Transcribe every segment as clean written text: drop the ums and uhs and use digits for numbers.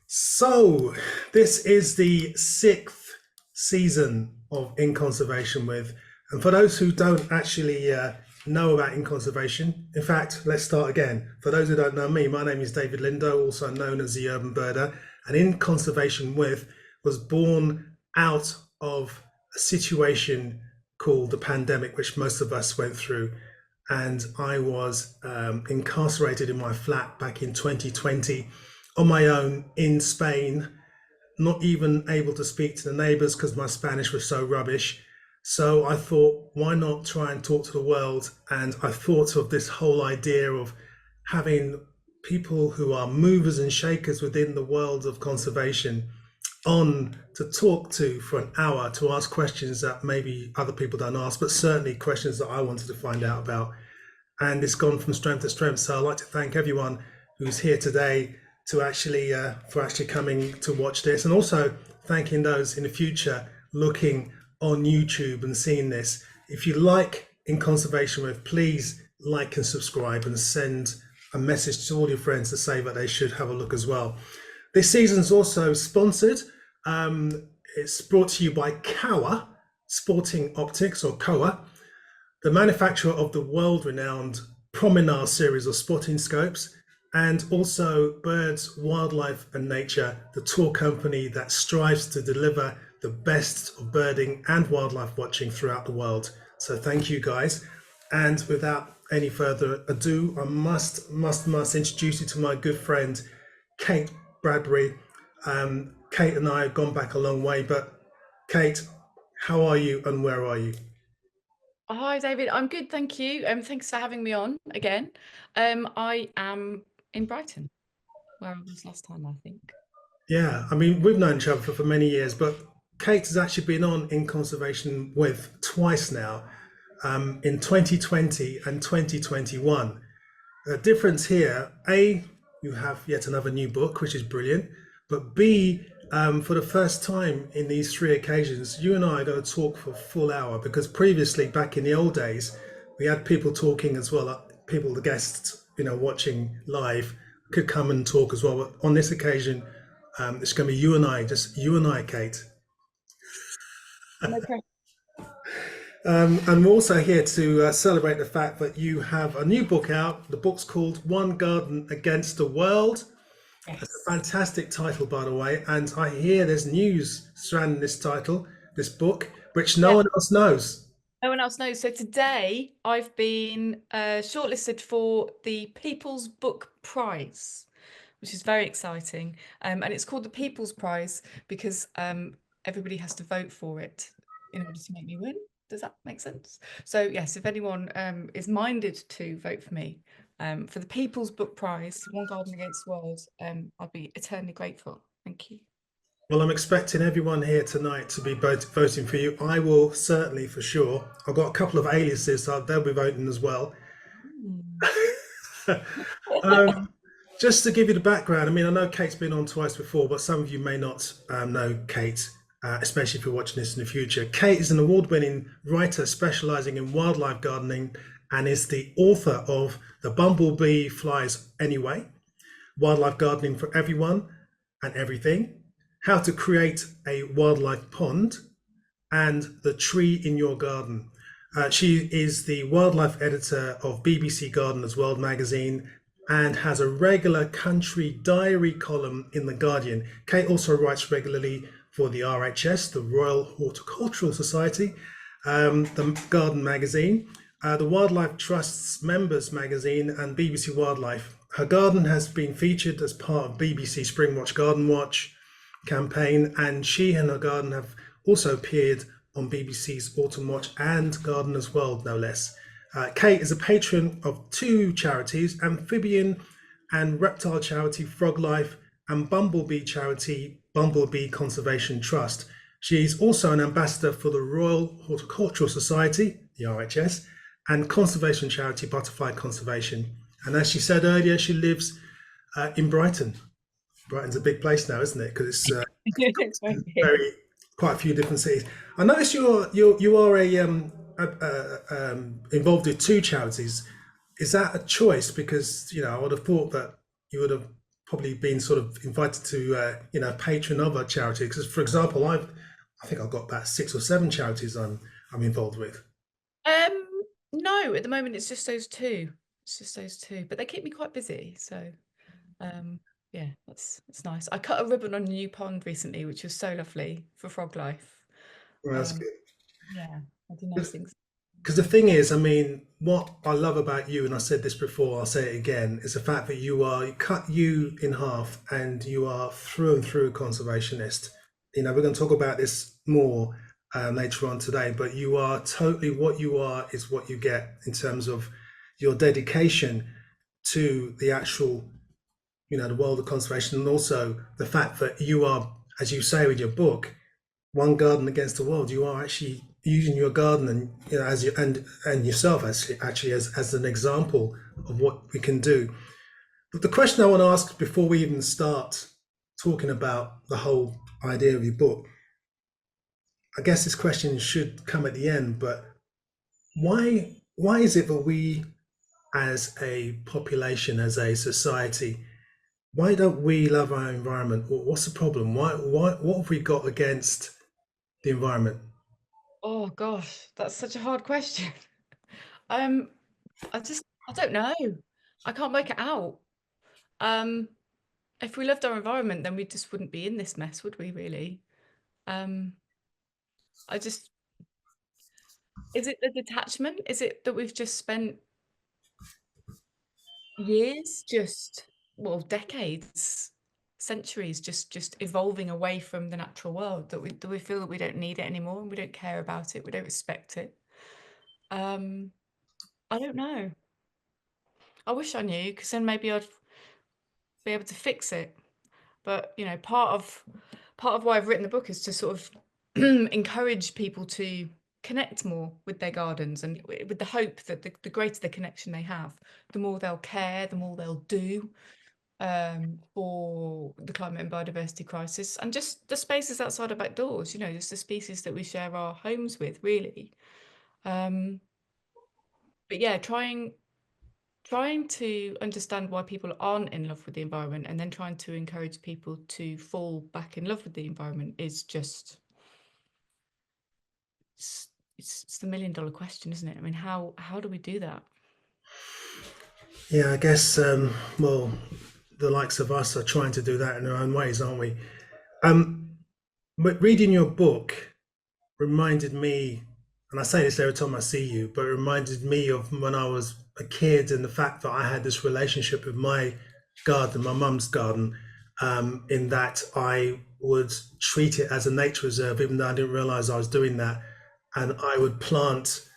So, this is the sixth season of In Conservation with, and for those who don't actually know about In Conservation, in fact, let's start again. For those who don't know me, my name is David Lindo, also known as the Urban Birder, and In Conservation with was born out of a situation called the pandemic, which most of us went through. And I was incarcerated in my flat back in 2020 on my own in Spain, not even able to speak to the neighbors because my Spanish was so rubbish. So I thought, why not try and talk to the world? And I thought of this whole idea of having people who are movers and shakers within the world of conservation on to talk to for an hour to ask questions that maybe other people don't ask, but certainly questions that I wanted to find out about. And it's gone from strength to strength. So I'd like to thank everyone who's here today to actually for actually coming to watch this, and also thanking those in the future looking on YouTube and seeing this. If you like In Conservation with, please like and subscribe and send a message to all your friends to say that they should have a look as well. This season's also sponsored. It's brought to you by Kowa Sporting Optics, or Kowa, the manufacturer of the world-renowned Promenade series of spotting scopes, and also Birds, Wildlife and Nature, the tour company that strives to deliver the best of birding and wildlife watching throughout the world. So thank you guys. And without any further ado, I must introduce you to my good friend, Kate Bradbury. Kate and I have gone back a long way, but Kate, how are you and where are you? Hi, David. I'm good, thank you. Thanks for having me on again. I am in Brighton, where I was last time, I think. Yeah, I mean, we've known each other for many years, but Kate has actually been on In Conservation with twice now, in 2020 and 2021. The difference here, A, you have yet another new book, which is brilliant, but B, for the first time in these three occasions, you and I are going to talk for a full hour, because previously, back in the old days, we had people talking as well, people, the guests, watching live could come and talk as well. But on this occasion, it's going to be you and I, just you and I, Kate. No pressure. And we're also here to celebrate the fact that you have a new book out. The book's called One Garden Against the World. It's a Yes. fantastic title, by the way. And I hear there's news surrounding this title, this book, which no Yeah, one else knows. no one else knows. So today I've been shortlisted for the People's Book Prize, which is very exciting. And it's called the People's Prize because everybody has to vote for it in order to make me win. Does that make sense? So yes, if anyone is minded to vote for me for the People's Book Prize, One Garden Against the World, I'd be eternally grateful. Thank you. Well, I'm expecting everyone here tonight to be voting for you. I will certainly, for sure. I've got a couple of aliases, so they'll be voting as well. Mm. Um, just to give you the background, I mean, I know Kate's been on twice before, but some of you may not know Kate, especially if you're watching this in the future. Kate is an award-winning writer specializing in wildlife gardening and is the author of The Bumblebee Flies Anyway, Wildlife Gardening for Everyone and Everything, How to Create a Wildlife Pond, and The Tree in Your Garden. She is the wildlife editor of BBC Gardeners World magazine and has a regular country diary column in The Guardian. Kate also writes regularly for the RHS, the Royal Horticultural Society, the Garden magazine, the Wildlife Trust's Members magazine, and BBC Wildlife. Her garden has been featured as part of BBC Springwatch Garden Watch campaign, and she and her garden have also appeared on BBC's Autumn Watch and Gardener's World, no less. Kate is a patron of two charities, amphibian and reptile charity Frog Life and bumblebee charity Bumblebee Conservation Trust. She is also an ambassador for the Royal Horticultural Society, the RHS, and conservation charity Butterfly Conservation. And as she said earlier, she lives in Brighton. Brighton's a big place now, isn't it? Because It's very big. very quite a few different cities. I noticed you are involved with two charities. Is that a choice? Because I would have thought that you would have probably been sort of invited to patron other charities. Because, for example, I think I've got about 6 or 7 charities I'm involved with. Um, no, at the moment it's just those two. It's just those two, but they keep me quite busy. So, um, yeah, that's nice. I cut a ribbon on a new pond recently, which was so lovely for frog life. Well, that's Um, good. yeah, I do nice things. Because the thing is, I mean, what I love about you, and I said this before, I'll say it again, is the fact that you cut you in half and you are through and through conservationist. We're going to talk about this more later on today, but you are totally what you are is what you get in terms of your dedication to the actual, the world of conservation, and also the fact that you are, as you say in your book, one garden against the world. You are actually using your garden and as you and yourself actually as an example of what we can do. But the question I want to ask before we even start talking about the whole idea of your book, I guess this question should come at the end, but why is it that we as a population, as a society, why don't we love our environment? What's the problem? What have we got against the environment? Oh gosh, that's such a hard question. Um, I don't know. I can't make it out. Um, if we loved our environment, then we just wouldn't be in this mess, would we really? Um, I just, is it the detachment? Is it that we've just spent years, well, decades, centuries, just evolving away from the natural world that we feel that we don't need it anymore and we don't care about it, we don't respect it. Um, I don't know. I wish I knew, because then maybe I'd be able to fix it. But part of why I've written the book is to sort of encourage people to connect more with their gardens, and with the hope that the greater the connection they have, the more they'll care, the more they'll do for the climate and biodiversity crisis, and just the spaces outside our back doors, just the species that we share our homes with, really. Um, but yeah, trying to understand why people aren't in love with the environment, and then trying to encourage people to fall back in love with the environment is just it's, it's the $1 million question, isn't it? I mean, how do we do that? Yeah, I guess, well, the likes of us are trying to do that in our own ways, aren't we? But reading your book reminded me, and I say this every time I see you, but it reminded me of when I was a kid and the fact that I had this relationship with my garden, my mum's garden, in that I would treat it as a nature reserve, even though I didn't realize I was doing that. And I would plant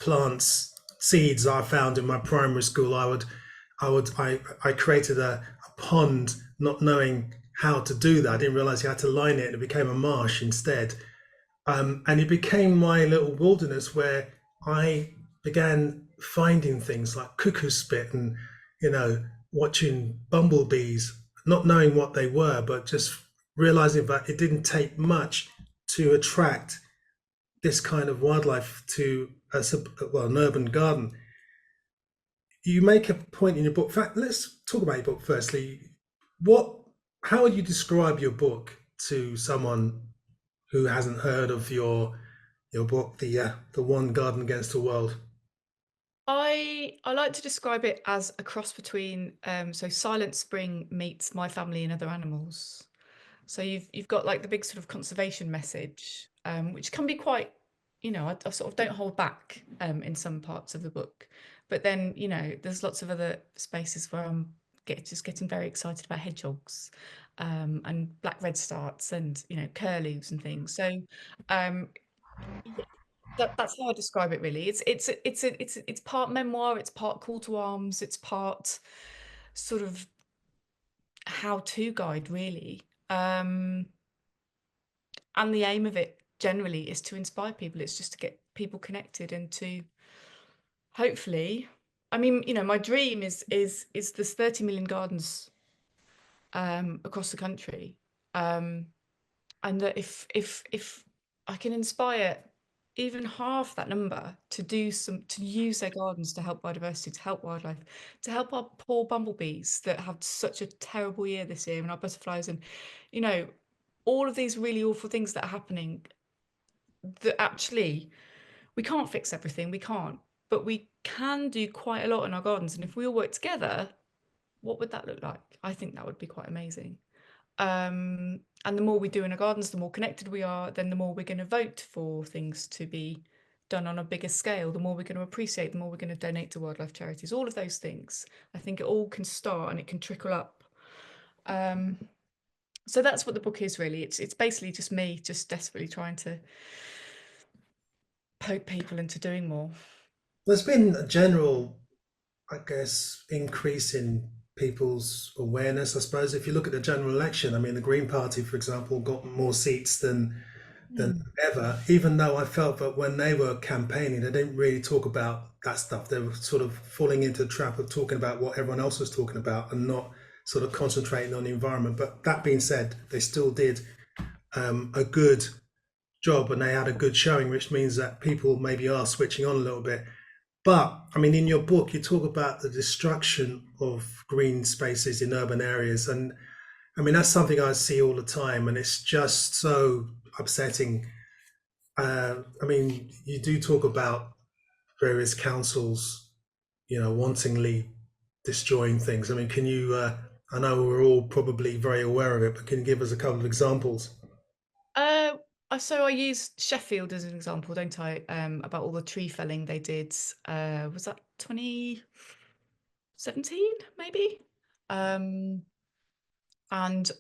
plants, seeds I found in my primary school. I created a pond, not knowing how to do that. I didn't realize you had to line it, and it became a marsh instead. And it became my little wilderness where I began finding things like cuckoo spit and, watching bumblebees, not knowing what they were, but just realizing that it didn't take much to attract this kind of wildlife to an urban garden. You make a point in your book. In fact, let's talk about your book firstly. What, how would you describe your book to someone who hasn't heard of your book, the One Garden Against the World? I like to describe it as a cross between so Silent Spring meets My Family and Other Animals. So you've got like the big sort of conservation message, which can be quite, I sort of don't hold back in some parts of the book, but then there's lots of other spaces where I'm just getting very excited about hedgehogs, and black redstarts, and curlews and things. So um, yeah, that's how I describe it really. It's part memoir, it's part call to arms, it's part sort of how-to guide really. And the aim of it generally is to inspire people. It's just to get people connected and to hopefully, I mean, my dream is there's 30 million gardens across the country. And that if I can inspire even half that number to do some to use their gardens to help biodiversity, to help wildlife, to help our poor bumblebees that had such a terrible year this year, and our butterflies, and you know, all of these really awful things that are happening, that actually we can't fix everything, we can't, but we can do quite a lot in our gardens. And if we all work together, what would that look like? I think that would be quite amazing. And the more we do in our gardens, the more connected we are, then the more we're going to vote for things to be done on a bigger scale, the more we're going to appreciate, the more we're going to donate to wildlife charities, all of those things. I think it all can start and it can trickle up. So that's what the book is really. It's basically just me just desperately trying to poke people into doing more. There's been a general, I guess, increase in people's awareness. I suppose if you look at the general election, I mean, the Green Party, for example, got more seats than Mm. ever. Even though I felt that when they were campaigning, they didn't really talk about that stuff. They were sort of falling into the trap of talking about what everyone else was talking about and not sort of concentrating on the environment. But that being said, they still did a good job and they had a good showing, which means that people maybe are switching on a little bit. But I mean, in your book, you talk about the destruction of green spaces in urban areas, and I mean that's something I see all the time, and it's just so upsetting. I mean, you do talk about various councils, wantingly destroying things. I mean, can you? I know we're all probably very aware of it, but can you give us a couple of examples? Uh, so I use Sheffield as an example, don't I? About all the tree felling they did. Was that 2017, maybe? Um, and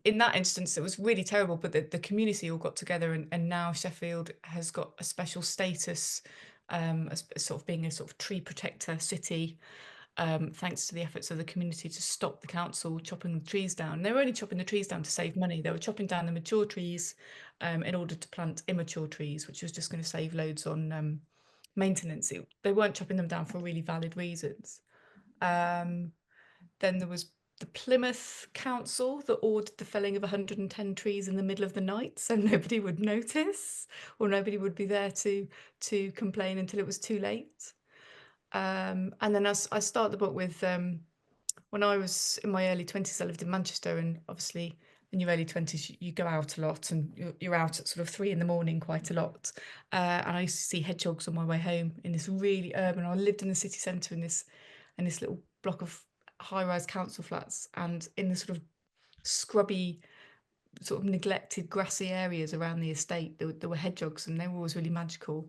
in that instance, it was really terrible. But the community all got together, and now Sheffield has got a special status, as sort of being a sort of tree protector city, thanks to the efforts of the community to stop the council chopping the trees down. They were only chopping the trees down to save money. They were chopping down the mature trees, in order to plant immature trees, which was just going to save loads on maintenance. They weren't chopping them down for really valid reasons. Um, then there was the Plymouth Council that ordered the felling of 110 trees in the middle of the night, so nobody would notice or nobody would be there to complain until it was too late. And then I start the book with, when I was in my early 20s, I lived in Manchester, and obviously in your early 20s, you go out a lot and you're out at sort of 3 in the morning quite a lot. And I used to see hedgehogs on my way home in this really urban, I lived in the city centre in this little block of high-rise council flats, and in the sort of scrubby, sort of neglected grassy areas around the estate, there were hedgehogs and they were always really magical,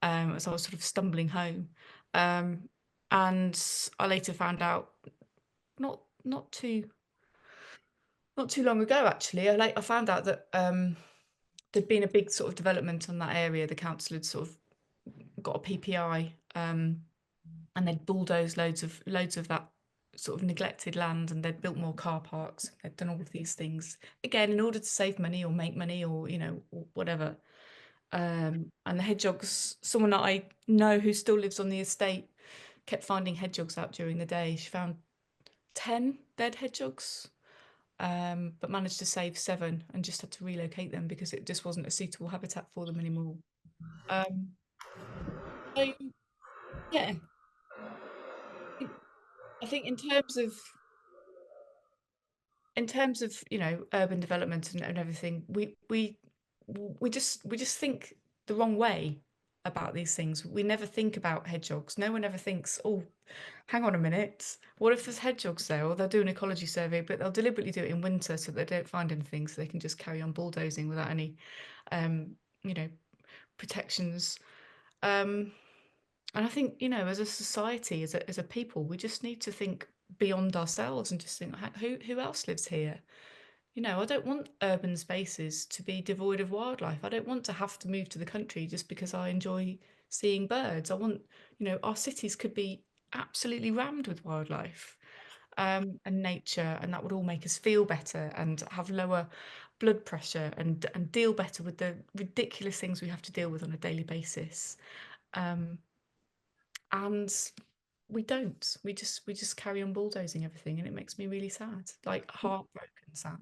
as I was sort of stumbling home. Um, and I later found out, not too long ago actually, I found out that there'd been a big sort of development on that area. The council had sort of got a PPI, and they'd bulldozed loads of that sort of neglected land, and they'd built more car parks. They'd done all of these things again in order to save money or make money, or or whatever. And the hedgehogs, someone that I know who still lives on the estate, kept finding hedgehogs out during the day. She found 10 dead hedgehogs, but managed to save 7 and just had to relocate them because it just wasn't a suitable habitat for them anymore. Um, so yeah, I think in terms of urban development and everything, we just think the wrong way about these things. We never think about hedgehogs. No one ever thinks, oh, hang on a minute, what if there's hedgehogs there? Or they'll do an ecology survey, but they'll deliberately do it in winter so they don't find anything, so they can just carry on bulldozing without any um, you know, protections. Um, and I think, as a society, as a people, we just need to think beyond ourselves and just think, who else lives here? I don't want urban spaces to be devoid of wildlife. I don't want to have to move to the country just because I enjoy seeing birds. I want, our cities could be absolutely rammed with wildlife, and nature, and that would all make us feel better and have lower blood pressure and deal better with the ridiculous things we have to deal with on a daily basis. Um, and we don't. We just carry on bulldozing everything, and it makes me really sad, like heartbroken sad.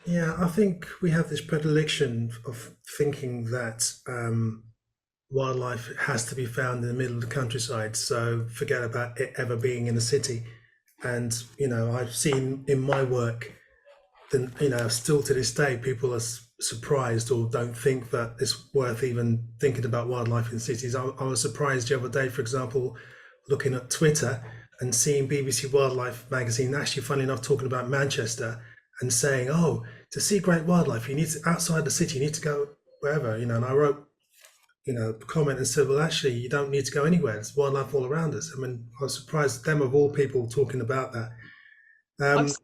Yeah, I think we have this predilection of thinking that wildlife has to be found in the middle of the countryside. So forget about it ever being in a city. And I've seen in my work then still to this day people are surprised or don't think that it's worth even thinking about wildlife in cities. I was surprised the other day, for example, looking at Twitter and seeing BBC Wildlife magazine actually, funny enough, talking about Manchester and saying, oh, to see great wildlife you need to outside the city, you need to go wherever. And I wrote a comment and said, well, actually you don't need to go anywhere, there's wildlife all around us. I mean, I was surprised them of all people talking about that. I've um, s-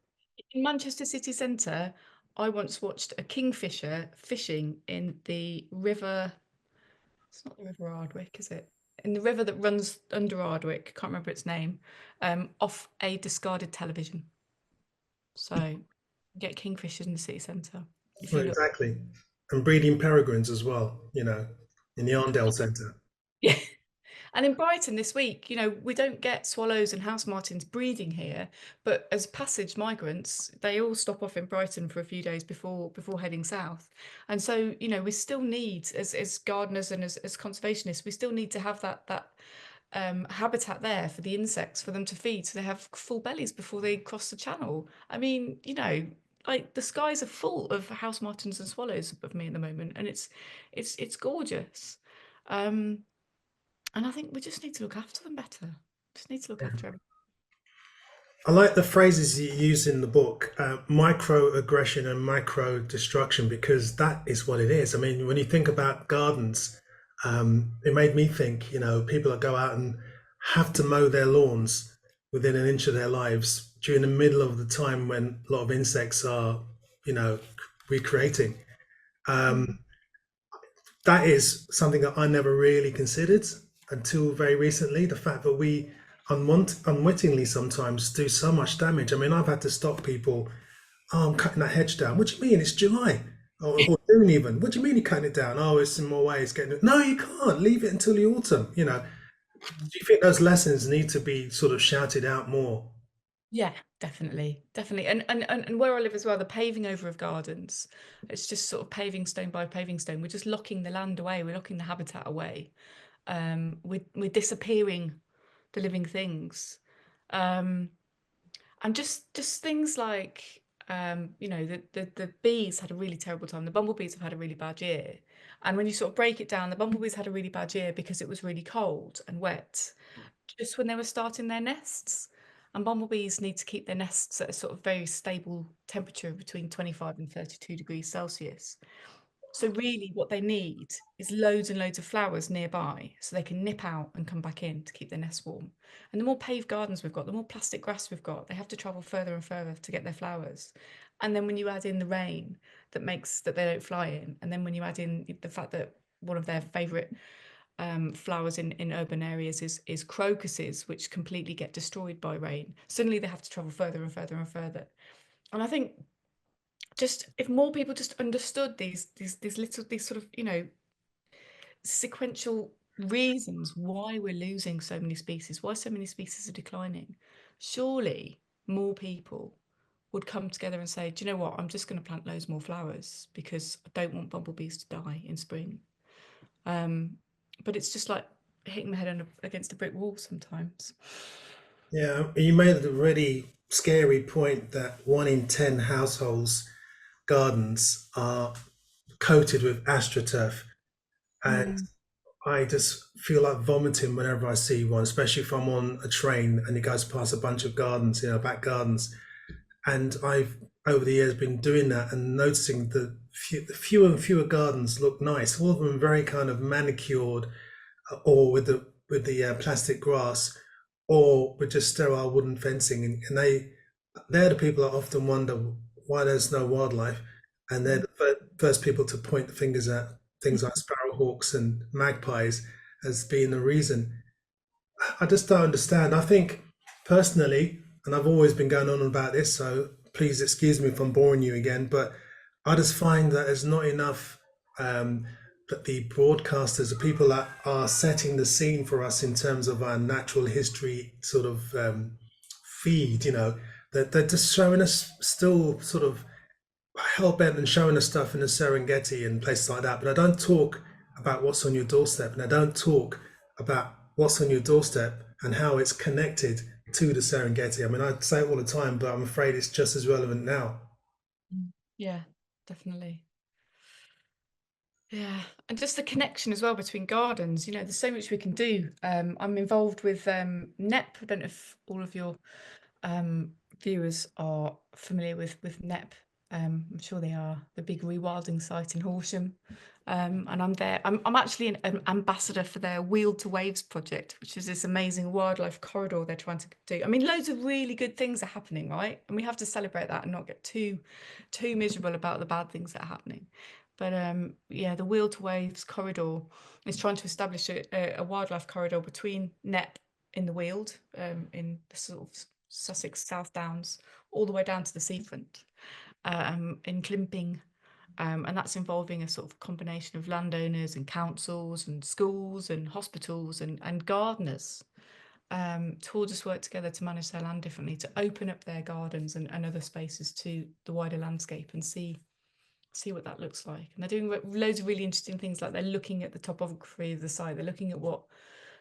in Manchester city centre, I once watched a kingfisher fishing in the river. It's not the River Ardwick, is it? In the river that runs under Ardwick, can't remember its name, off a discarded television. So get kingfishers in the city centre if well, you look. exactly. And breeding peregrines as well, in the Arndale Centre. Yeah. And in Brighton this week, we don't get swallows and house martins breeding here, but as passage migrants, they all stop off in Brighton for a few days before heading south. And so, we still need, as gardeners and as conservationists, we still need to have that habitat there for the insects for them to feed, so they have full bellies before they cross the channel. I mean, like the skies are full of house martins and swallows above me at the moment, and it's gorgeous. Um, and I think we just need to look after them better. Just need to look after everything. I like the phrases you use in the book, microaggression and micro destruction, because that is what it is. I mean, when you think about gardens, it made me think, people that go out and have to mow their lawns within an inch of their lives during the middle of the time when a lot of insects are, you know, recreating. Mm. Um, that is something that I never really considered until very recently. The fact that we unwittingly sometimes do so much damage. I mean, I've had to stop people. Oh, I'm cutting that hedge down. What do you mean? It's July. Or June even. What do you mean you're cutting it down? Oh, it's in more ways getting it. No, you can't. Leave it until the autumn. Do you think those lessons need to be sort of shouted out more? Yeah, definitely, definitely. And where I live as well, the paving over of gardens, it's just sort of paving stone by paving stone. We're just locking the land away. We're locking the habitat away. We're disappearing the living things. Um, and just things like the bees had a really terrible time. The bumblebees have had a really bad year. And when you sort of break it down, the bumblebees had a really bad year because it was really cold and wet just when they were starting their nests. And bumblebees need to keep their nests at a sort of very stable temperature between 25 and 32 degrees Celsius. So really what they need is loads and loads of flowers nearby so they can nip out and come back in to keep their nests warm. And the more paved gardens we've got, the more plastic grass we've got, they have to travel further and further to get their flowers. And then when you add in the rain that makes that they don't fly in, and then when you add in the fact that one of their favourite flowers in urban areas is crocuses, which completely get destroyed by rain. Suddenly they have to travel further and further and further. And I think just if more people just understood these little these sort of sequential reasons why we're losing so many species, why so many species are declining, surely more people would come together and say, do you know what, I'm just going to plant loads more flowers because I don't want bumblebees to die in spring. um, but it's just like hitting my head against a brick wall sometimes. Yeah, you made a really scary point that 1 in 10 households' gardens are coated with astroturf. And Mm. I just feel like vomiting whenever I see one, especially if I'm on a train and it goes past a bunch of gardens, back gardens. And I've over the years been doing that and noticing that fewer and fewer gardens look nice. All of them very kind of manicured, or with the plastic grass, or with just sterile wooden fencing, and they're the people that often wonder why there's no wildlife, and they're Mm. the first people to point the fingers at things like sparrowhawks and magpies as being the reason. I just don't understand. I think personally, and I've always been going on about this, so please excuse me if I'm boring you again, but I just find that there's not enough, that the broadcasters, the people that are setting the scene for us in terms of our natural history sort of feed, that they're just showing us still sort of hell bent and showing us stuff in the Serengeti and places like that. But I don't talk about what's on your doorstep, and they don't talk about what's on your doorstep and how it's connected to the Serengeti. I mean, I say it all the time, but I'm afraid it's just as relevant now. Mm. Yeah, definitely. Yeah, and just the connection as well between gardens. There's so much we can do. I'm involved with NEP. I don't know if all of your um, viewers are familiar with NEP. I'm sure they are, the big rewilding site in Horsham. And I'm there. I'm actually an ambassador for their Wheel to Waves project, which is this amazing wildlife corridor they're trying to do. I mean, loads of really good things are happening, right? And we have to celebrate that and not get too miserable about the bad things that are happening. But yeah, the Wheel to Waves corridor is trying to establish a wildlife corridor between NEP in the Weald, in the sort of Sussex South Downs, all the way down to the seafront, in Climping. And that's involving a sort of combination of landowners and councils and schools and hospitals and gardeners, to all just work together to manage their land differently, to open up their gardens and other spaces to the wider landscape and see what that looks like. And they're doing loads of really interesting things, like they're looking at the topography of the site, they're looking at what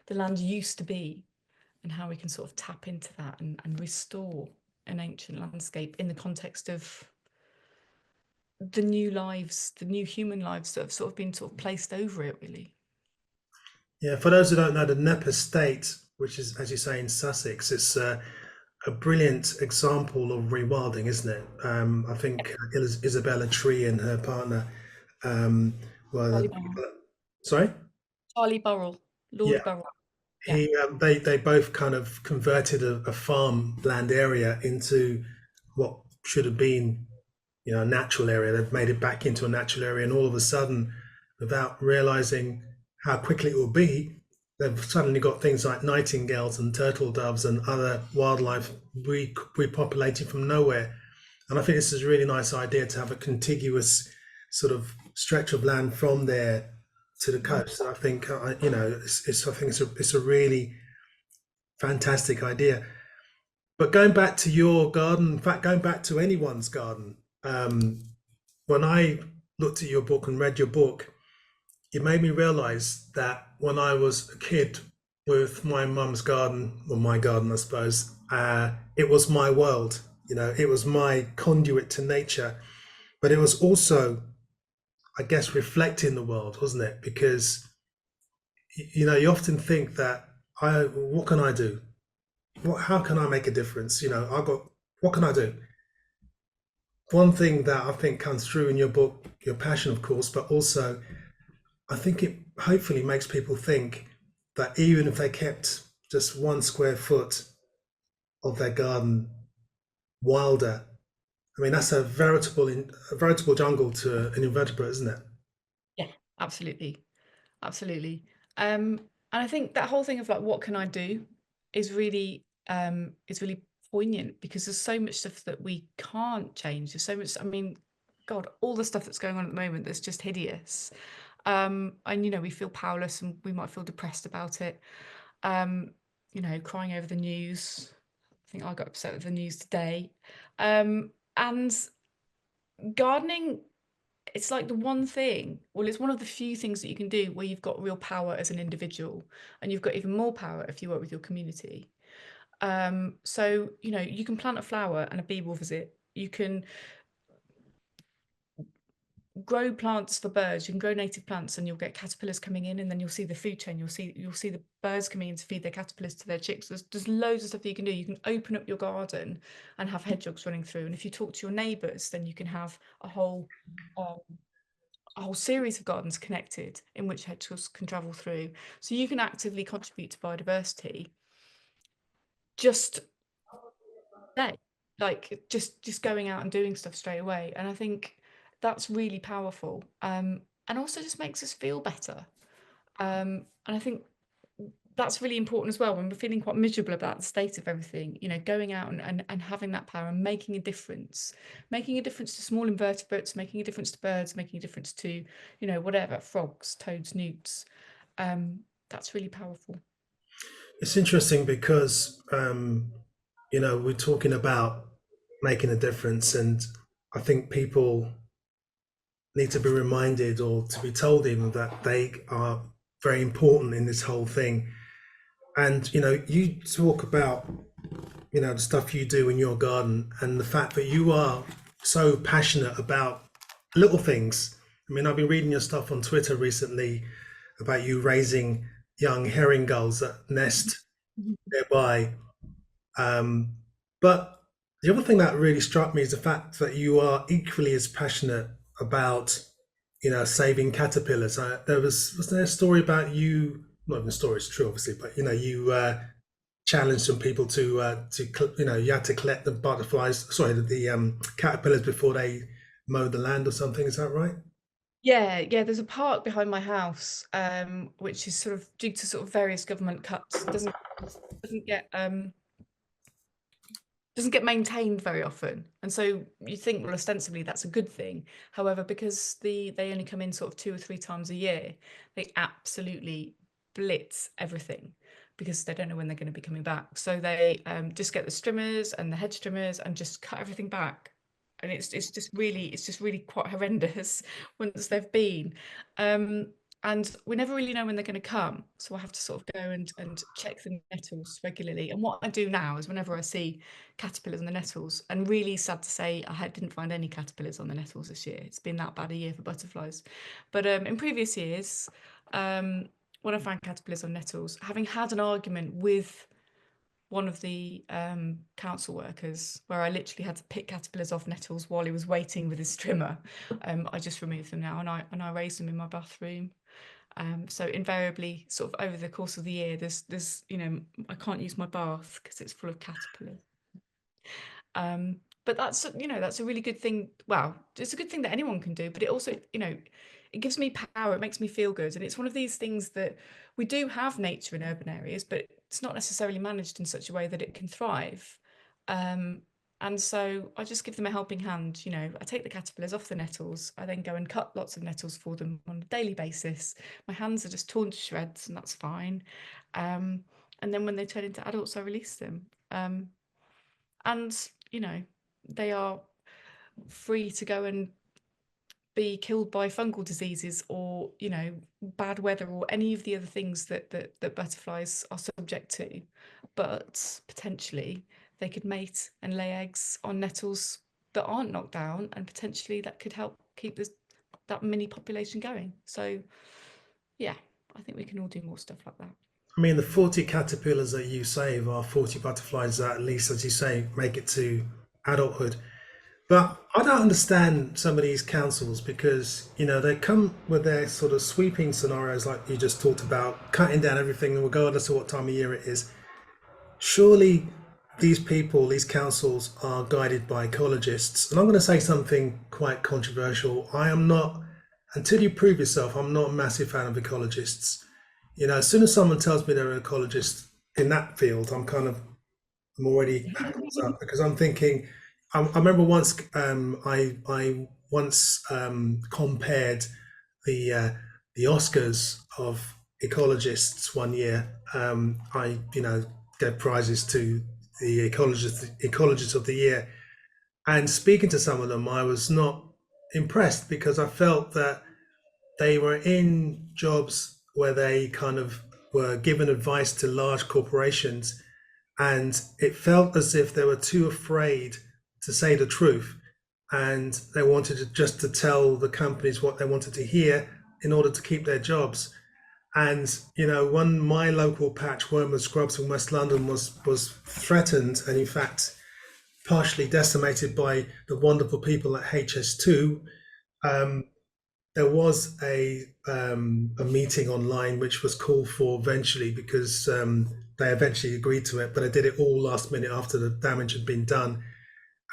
the land used to be and how we can sort of tap into that and restore an ancient landscape in the context of the new lives, the new human lives that have sort of been sort of placed over it, really. Yeah, for those who don't know, the Knepp Estate, which is, as you say, in Sussex, it's a brilliant example of rewilding, isn't it? I think Isabella Tree and her partner um, were Charlie the Burrell. people. Sorry? Charlie Burrell, Yeah, Lord Burrell. Yeah. they both kind of converted a farmland area into what should have been, a natural area. They've made it back into a natural area, and all of a sudden, without realizing how quickly it will be, they've suddenly got things like nightingales and turtle doves and other wildlife repopulating from nowhere. And I think this is a really nice idea to have a contiguous sort of stretch of land from there to the Mm. coast. And I think, I think it's a really fantastic idea. But going back to your garden, in fact, going back to anyone's garden, when I looked at your book and read your book, it made me realize that when I was a kid with my mum's garden, or my garden, I suppose, it was my world. It was my conduit to nature, but it was also, I guess, reflecting the world, wasn't it? Because, you often think that what can I do? How can I make a difference? What can I do? One thing that I think comes through in your book, your passion, of course, but also I think it hopefully makes people think that even if they kept just 1 square foot of their garden wilder, I mean that's a veritable jungle to an invertebrate, isn't it? Yeah, absolutely. Absolutely. Um, and I think that whole thing of like, what can I do is really poignant because there's so much stuff that we can't change. There's so much, I mean, God, all the stuff that's going on at the moment that's just hideous. And we feel powerless and we might feel depressed about it. Um, crying over the news. I think I got upset with the news today. And gardening, it's like the one thing, well, it's one of the few things that you can do where you've got real power as an individual, and you've got even more power if you work with your community. So you can plant a flower and a bee will visit. You can grow plants for birds. You can grow native plants and you'll get caterpillars coming in, and then you'll see the food chain. You'll see the birds coming in to feed their caterpillars to their chicks. There's loads of stuff that you can do. You can open up your garden and have hedgehogs running through, and if you talk to your neighbours, then you can have um, a whole series of gardens connected in which hedgehogs can travel through. So you can actively contribute to biodiversity just day, like just going out and doing stuff straight away. And I think that's really powerful. And also just makes us feel better. And I think that's really important as well when we're feeling quite miserable about the state of everything, going out and having that power and making a difference to small invertebrates, making a difference to birds, making a difference to, whatever, frogs, toads, newts. That's really powerful. It's interesting because we're talking about making a difference, and I think people need to be reminded or to be told even that they are very important in this whole thing. And you talk about the stuff you do in your garden and the fact that you are so passionate about little things. I mean, I've been reading your stuff on Twitter recently about you raising young herring gulls that nest nearby. But the other thing that really struck me is the fact that you are equally as passionate about, saving caterpillars. There was there a story about you? Not even the story is true, obviously, but you challenged some people you had to collect the butterflies, sorry, the caterpillars before they mowed the land or something. Is that right? Yeah, yeah, there's a park behind my house, which is sort of due to sort of various government cuts, doesn't get doesn't get maintained very often. And so you think, well, ostensibly that's a good thing. However, because they only come in sort of 2 or 3 times a year, they absolutely blitz everything because they don't know when they're going to be coming back. So they just get the strimmers and the hedge trimmers and just cut everything back. And it's just really quite horrendous once they've been. Um, and we never really know when they're going to come. So I have to sort of go and check the nettles regularly. And what I do now is whenever I see caterpillars on the nettles, and really sad to say didn't find any caterpillars on the nettles this year. It's been that bad a year for butterflies. But in previous years, um, when I found caterpillars on nettles, having had an argument with one of the council workers where I literally had to pick caterpillars off nettles while he was waiting with his trimmer. I just remove them now and I raise them in my bathroom. So invariably, sort of over the course of the year, there's I can't use my bath because it's full of caterpillars. But that's a really good thing. Well, it's a good thing that anyone can do, but it also, it gives me power. It makes me feel good. And it's one of these things that we do have nature in urban areas, but it's not necessarily managed in such a way that it can thrive. Um, and so I just give them a helping hand. I take the caterpillars off the nettles. I then go and cut lots of nettles for them on a daily basis. My hands are just torn to shreds, and that's fine. And then when they turn into adults, I release them. And they are free to go and be killed by fungal diseases or bad weather or any of the other things that butterflies are subject to, but potentially they could mate and lay eggs on nettles that aren't knocked down, and potentially that could help keep that mini population going. So yeah, I think we can all do more stuff like that. I mean, the 40 caterpillars that you save are 40 butterflies that, at least, as you say, make it to adulthood. But I don't understand some of these councils because, they come with their sort of sweeping scenarios like you just talked about, cutting down everything regardless of what time of year it is. Surely these people, these councils are guided by ecologists. And I'm going to say something quite controversial. I am not, until you prove yourself, I'm not a massive fan of ecologists. As soon as someone tells me they're an ecologist in that field, I'm already up because I'm thinking. I remember once I once compared the Oscars of ecologists one year. I gave prizes to the ecologist of the year, and speaking to some of them, I was not impressed because I felt that they were in jobs where they kind of were given advice to large corporations, and it felt as if they were too afraid to say the truth, and they wanted just to tell the companies what they wanted to hear in order to keep their jobs. And when my local patch, Wormwood Scrubs in West London, was threatened and in fact partially decimated by the wonderful people at HS2, there was a meeting online which was called for eventually because they eventually agreed to it, but they did it all last minute after the damage had been done.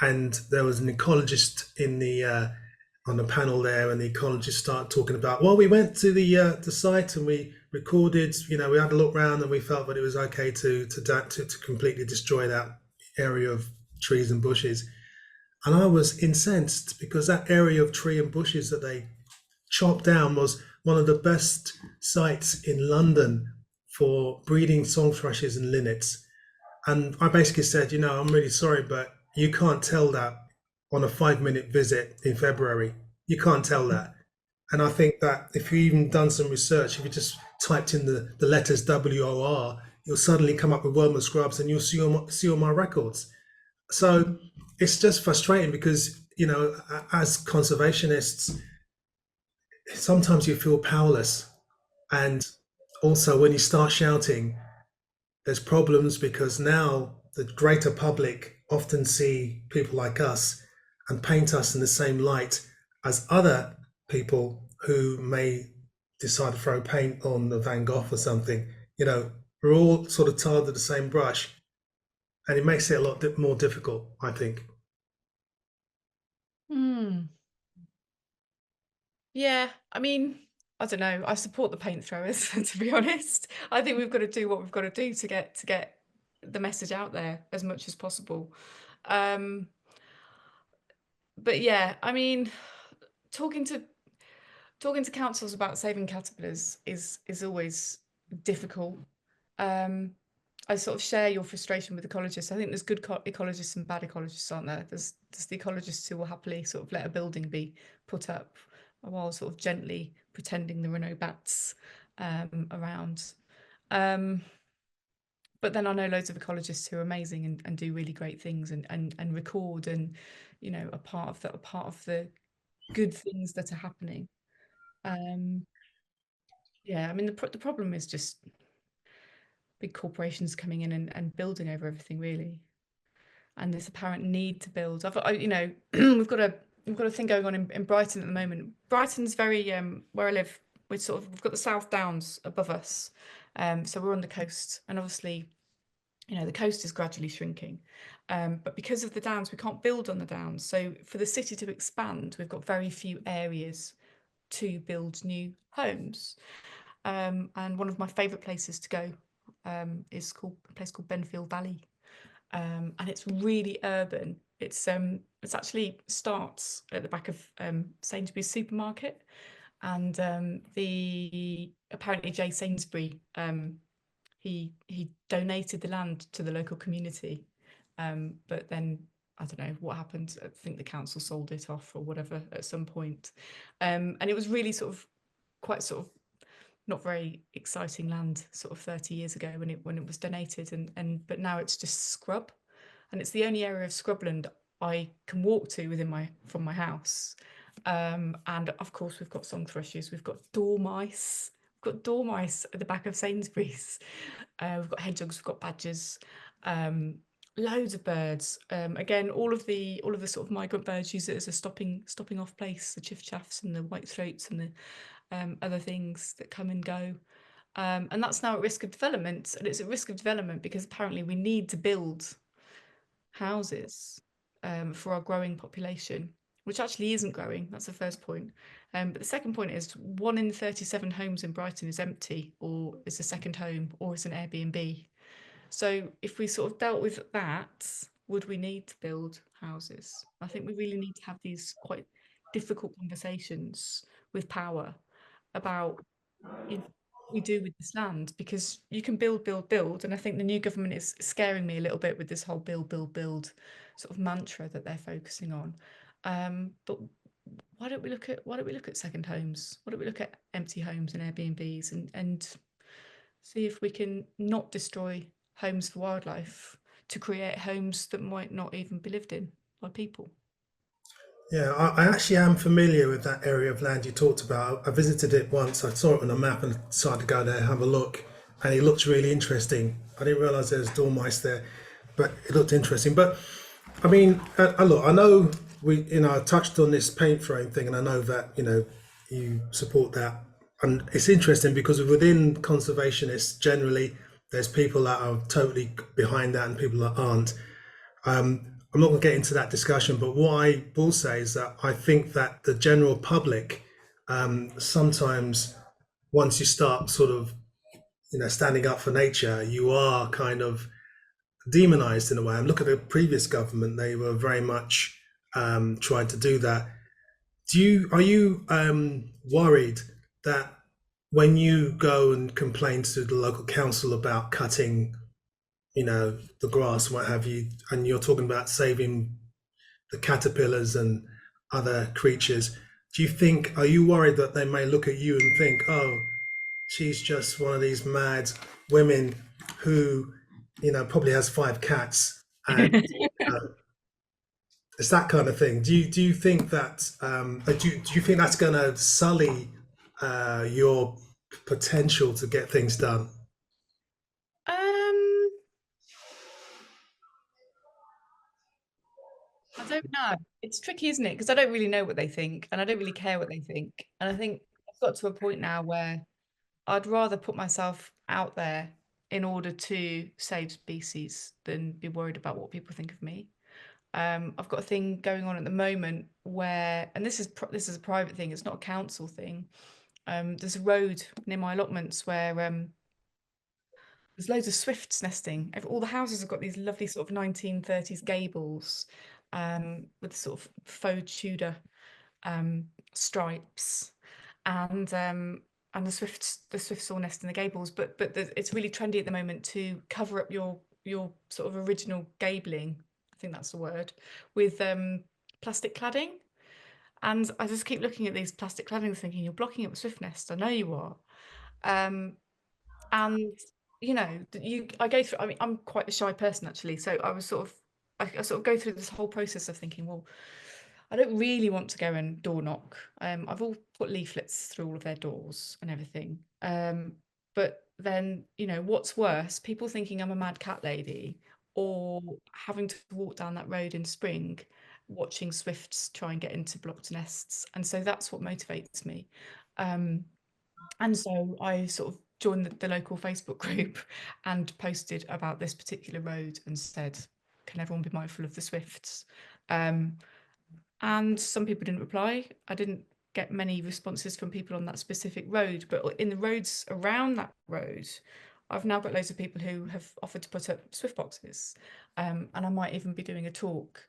And there was an ecologist in the on the panel there, and the ecologist started talking about, well, we went to the site and we recorded, we had a look around and we felt that it was okay to completely destroy that area of trees and bushes. And I was incensed because that area of tree and bushes that they chopped down was one of the best sites in London for breeding song thrushes and linnets. And I basically said, I'm really sorry, but you can't tell that on a 5-minute visit in February. You can't tell that. And I think that if you even done some research, if you just typed in the letters WOR, you'll suddenly come up with Wormwood Scrubs and you'll see all my records. So it's just frustrating because, as conservationists, sometimes you feel powerless. And also, when you start shouting, there's problems because now the greater public often see people like us and paint us in the same light as other people who may decide to throw paint on the Van Gogh or something. We're all sort of tarred with the same brush, and it makes it a lot more difficult, I think. Hmm. Yeah, I mean, I don't know. I support the paint throwers, to be honest. I think we've got to do what we've got to do to get the message out there as much as possible. Um, but yeah, I mean, talking to talking to councils about saving caterpillars is always difficult. Um, I sort of share your frustration with ecologists. I think there's good ecologists and bad ecologists, aren't there? There's the ecologists who will happily sort of let a building be put up while sort of gently pretending there are no bats around. Um, but then I know loads of ecologists who are amazing and do really great things and record and are part of the good things that are happening. Um, yeah, I mean the problem is just big corporations coming in and building over everything really, and this apparent need to build. We've got a thing going on in Brighton at the moment. Brighton's very where I live. We've got the South Downs above us, so we're on the coast, and obviously the coast is gradually shrinking. But because of the downs, we can't build on the downs. So for the city to expand, we've got very few areas to build new homes. And one of my favourite places to go is called a place called Benfield Valley, and it's really urban. It's actually starts at the back of Sainsbury's supermarket, and the apparently Jay Sainsbury he donated the land to the local community, but then I don't know what happened. I think the council sold it off or whatever at some point, and it was really quite sort of not very exciting land sort of 30 years ago when it was donated, and but now it's just scrub, and it's the only area of scrubland I can walk to from my house. And of course we've got song thrushes, we've got dormice. We've got dormice at the back of Sainsbury's. We've got hedgehogs, we've got badgers, um, loads of birds. Again, all of the sort of migrant birds use it as a stopping off place. The chiffchaffs and the white throats and the other things that come and go. And that's now at risk of development. And it's at risk of development because apparently we need to build houses for our growing population, which actually isn't growing. That's the first point. But the second point is 1 in 37 homes in Brighton is empty or is a second home or is an Airbnb. So if we sort of dealt with that, would we need to build houses? I think we really need to have these quite difficult conversations with power about what we do with this land, because you can build, build, build, and I think the new government is scaring me a little bit with this whole build, build, build sort of mantra that they're focusing on. But why don't we look at second homes? Why don't we look at empty homes and Airbnbs and see if we can not destroy homes for wildlife to create homes that might not even be lived in by people? Yeah, I actually am familiar with that area of land you talked about. I visited it once. I saw it on a map and decided to go there and have a look. And it looked really interesting. I didn't realise there was dormice there, but it looked interesting. But I mean, look, I know I touched on this paint throwing thing, and I know that you support that, and it's interesting because within conservationists generally, there's people that are totally behind that and people that aren't. I'm not going to get into that discussion, but what I will say is that I think that the general public sometimes, once you start sort of standing up for nature, you are kind of demonized in a way. And look at the previous government; they were very much tried to do that. Are you worried that when you go and complain to the local council about cutting, the grass and what have you, and you're talking about saving the caterpillars and other creatures, Do you think, are you worried that they may look at you and think, oh, she's just one of these mad women who, probably has five cats, and it's that kind of thing. Do you think that do you think that's going to sully your potential to get things done? Um, I don't know. It's tricky, isn't it? Because I don't really know what they think, and I don't really care what they think. And I think I've got to a point now where I'd rather put myself out there in order to save species than be worried about what people think of me. I've got a thing going on at the moment where, and this is a private thing. It's not a council thing. There's a road near my allotments where there's loads of swifts nesting. All the houses have got these lovely sort of 1930s gables with sort of faux Tudor stripes, and um, and the swifts all nest in the gables. But it's really trendy at the moment to cover up your sort of original gabling. I think that's the word, with plastic cladding. And I just keep looking at these plastic claddings, thinking, you're blocking up a swift nest. I know you are. Um, and I go through. I mean, I'm quite a shy person actually, so I sort of go through this whole process of thinking, well, I don't really want to go and door knock. I've all put leaflets through all of their doors and everything. But then, what's worse, people thinking I'm a mad cat lady, or having to walk down that road in spring watching swifts try and get into blocked nests. And so that's what motivates me. Um, and so I sort of joined the local Facebook group and posted about this particular road and said, can everyone be mindful of the swifts? Um, and some people didn't reply. I didn't get many responses from people on that specific road, but in the roads around that road, I've now got loads of people who have offered to put up swift boxes. And I might even be doing a talk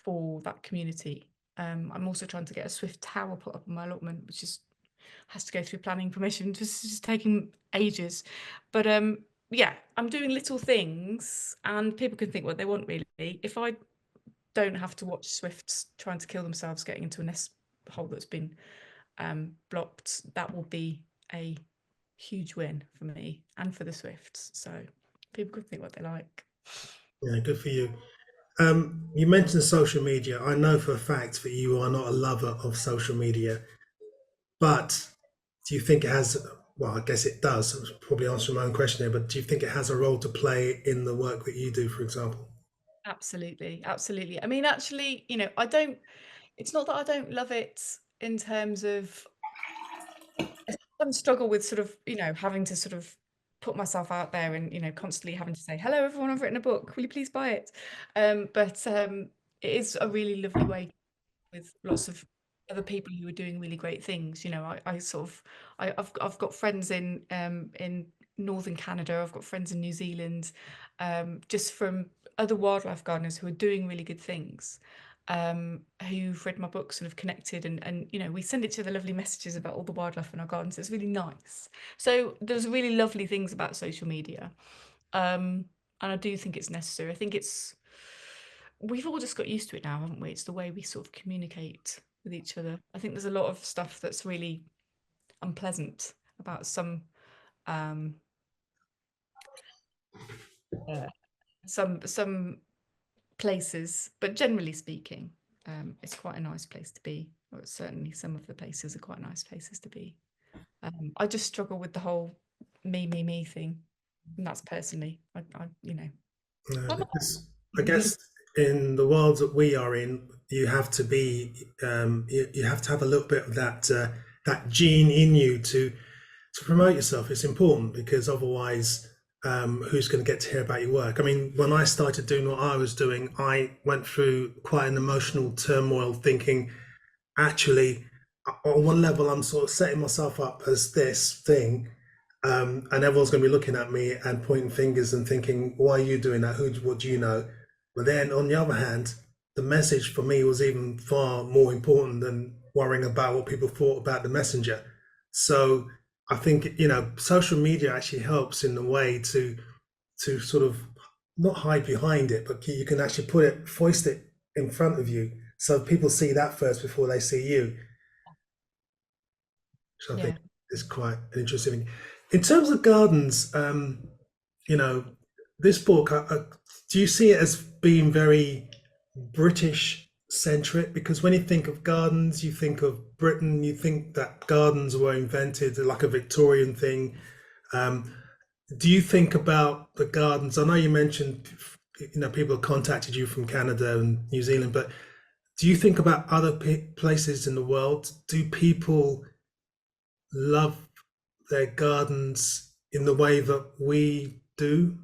for that community. I'm also trying to get a swift tower put up on my allotment, which has to go through planning permission, just taking ages. But yeah, I'm doing little things, and people can think what they want really. If I don't have to watch swifts trying to kill themselves getting into a nest hole that's been blocked, that will be a huge win for me and for the swifts. So people can think what they like. Yeah, good for you. You mentioned social media. I know for a fact that you are not a lover of social media, but do you think it has, well, I guess it does. I was probably answering my own question here, but do you think it has a role to play in the work that you do, for example? Absolutely, absolutely. I mean, actually, I don't. It's not that I don't love it in terms of. I sometimes struggle with sort of, having to sort of put myself out there and, constantly having to say, hello, everyone, I've written a book. Will you please buy it? But it is a really lovely way with lots of other people who are doing really great things. I sort of, I've got friends in northern Canada. I've got friends in New Zealand, just from other wildlife gardeners who are doing really good things. Who've read my books and have connected, and we send each other lovely messages about all the wildlife in our gardens. It's really nice. So there's really lovely things about social media, and I do think it's necessary. I think we've all just got used to it now, haven't we? It's the way we sort of communicate with each other. I think there's a lot of stuff that's really unpleasant about um uh, some places, but generally speaking, it's quite a nice place to be. Or certainly some of the places are quite nice places to be. I just struggle with the whole me thing. And that's personally. I'm Because I guess in the world that we are in, you have to be, you have to have a little bit of that gene in you to promote yourself. It's important because otherwise, who's going to get to hear about your work? I mean, when I started doing what I was doing, I went through quite an emotional turmoil, thinking actually, on one level, I'm sort of setting myself up as this thing, and everyone's going to be looking at me and pointing fingers and thinking, "Why are you doing that? What do you know?" But then, on the other hand, the message for me was even far more important than worrying about what people thought about the messenger. So I think social media actually helps in a way to sort of not hide behind it, but you can actually foist it in front of you So people see that first before they see you, which I think Yeah. is quite an interesting thing. In terms of gardens, you know, this book, do you see it as being very British centric? Because when you think of gardens, you think of Britain, you think that gardens were invented like a Victorian thing. Um, do you think about the gardens? I know you mentioned, people have contacted you from Canada and New Zealand, but do you think about other places in the world? Do people love their gardens in the way that we do?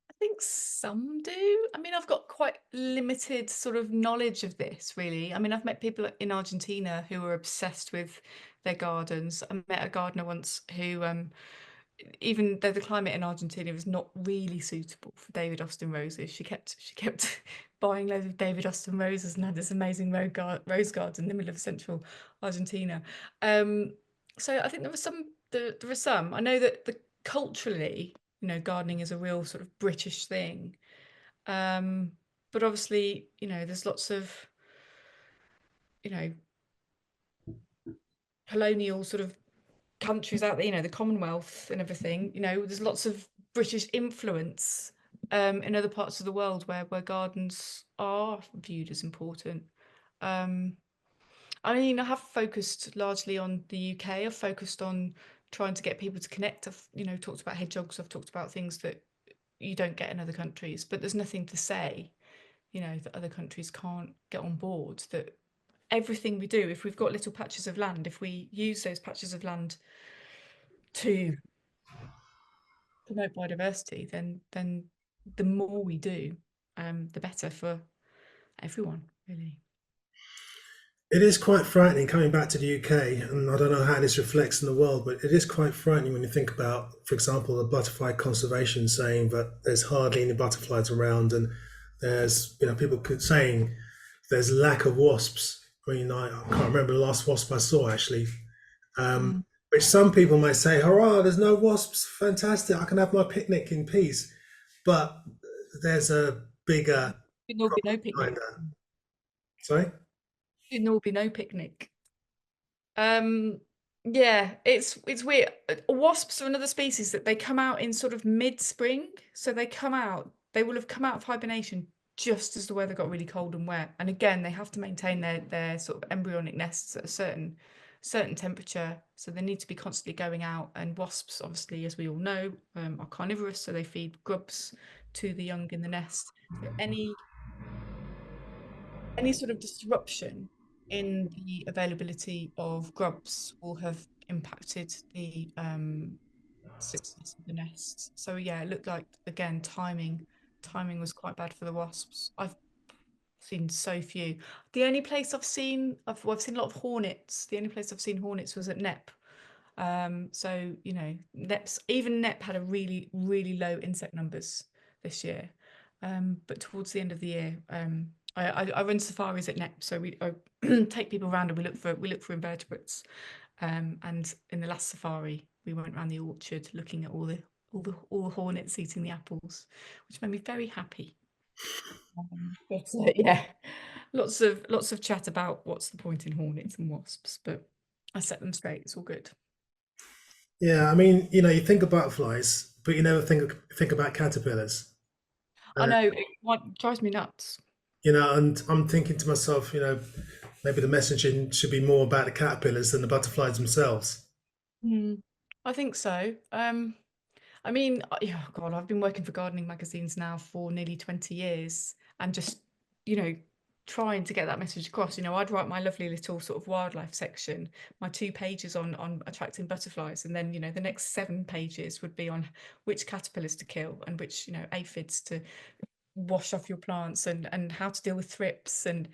I think some do. I mean, I've got quite limited sort of knowledge of this, really. I mean, I've met people in Argentina who are obsessed with their gardens. I met a gardener once who, even though the climate in Argentina was not really suitable for David Austin roses, she kept buying loads of David Austin roses and had this amazing rose garden in the middle of central Argentina. Um, so I think there are some. I know that culturally, gardening is a real sort of British thing. Um, but obviously, there's lots of, you know, colonial sort of countries out there, the Commonwealth and everything, there's lots of British influence in other parts of the world where gardens are viewed as important. Um, I mean, I have focused largely on the UK. I've focused on trying to get people to connect. I've, talked about hedgehogs. I've talked about things that you don't get in other countries, but there's nothing to say, that other countries can't get on board, that everything we do, if we've got little patches of land, if we use those patches of land to promote biodiversity, then the more we do, the better for everyone, really. It is quite frightening coming back to the UK, and I don't know how this reflects in the world, but it is quite frightening when you think about, for example, the butterfly conservation saying that there's hardly any butterflies around, and there's people saying there's lack of wasps. I mean, I can't remember the last wasp I saw actually. Mm. Which some people might say, "Hurrah! There's no wasps. Fantastic! I can have my picnic in peace." But there's a bigger There'll be no problem behind picnic. that. Sorry. There'll be no picnic. Um, yeah, it's weird. Wasps are another species that they come out in sort of mid-spring. So they will have come out of hibernation just as the weather got really cold and wet. And again, they have to maintain their sort of embryonic nests at a certain temperature. So they need to be constantly going out. And wasps, obviously, as we all know, are carnivorous, so they feed grubs to the young in the nest. So any sort of disruption in the availability of grubs will have impacted the success of the nests. So yeah, it looked like again timing was quite bad for the wasps. I've seen so few. The only place I've seen a lot of hornets. The only place I've seen hornets was at Nep. So even Nep had a really really low insect numbers this year. But towards the end of the year, I run safaris at Nep, so I take people around and we look for invertebrates. And in the last safari, we went around the orchard looking at all the hornets eating the apples, which made me very happy. But yeah, lots of chat about what's the point in hornets and wasps, but I set them straight. It's all good. Yeah, I mean, you think of butterflies, but you never think about caterpillars. I Uh, know drives me nuts. and I'm thinking to myself, maybe the messaging should be more about the caterpillars than the butterflies themselves. Mm, I think so. I mean, yeah, God, I've been working for gardening magazines now for nearly 20 years and just, you know, trying to get that message across. I'd write my lovely little sort of wildlife section, my 2 pages on attracting butterflies, and then, the next 7 pages would be on which caterpillars to kill and which, aphids to wash off your plants and how to deal with thrips and,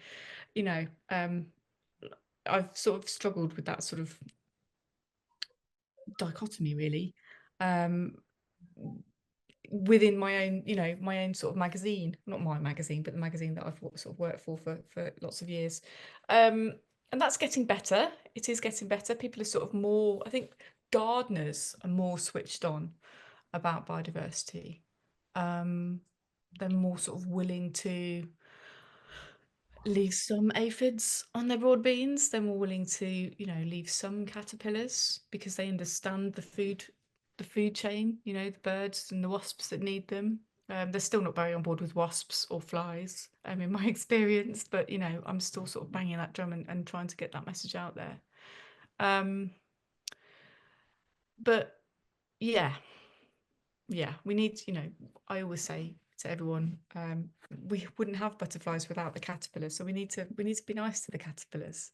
you know, um, I've sort of struggled with that sort of dichotomy really. Um, Within my own sort of magazine, not my magazine, but the magazine that I've sort of worked for lots of years. um and that's getting better. It is getting better. People are sort of more, I think gardeners are more switched on about biodiversity. um they're more sort of willing to leave some aphids on their broad beans. They're more willing to, leave some caterpillars because they understand the food chain, the birds and the wasps that need them. They're still not very on board with wasps or flies, in my experience, but I'm still sort of banging that drum and trying to get that message out there. Um, but yeah, yeah, we need, I always say to everyone, we wouldn't have butterflies without the caterpillars. So we need to be nice to the caterpillars.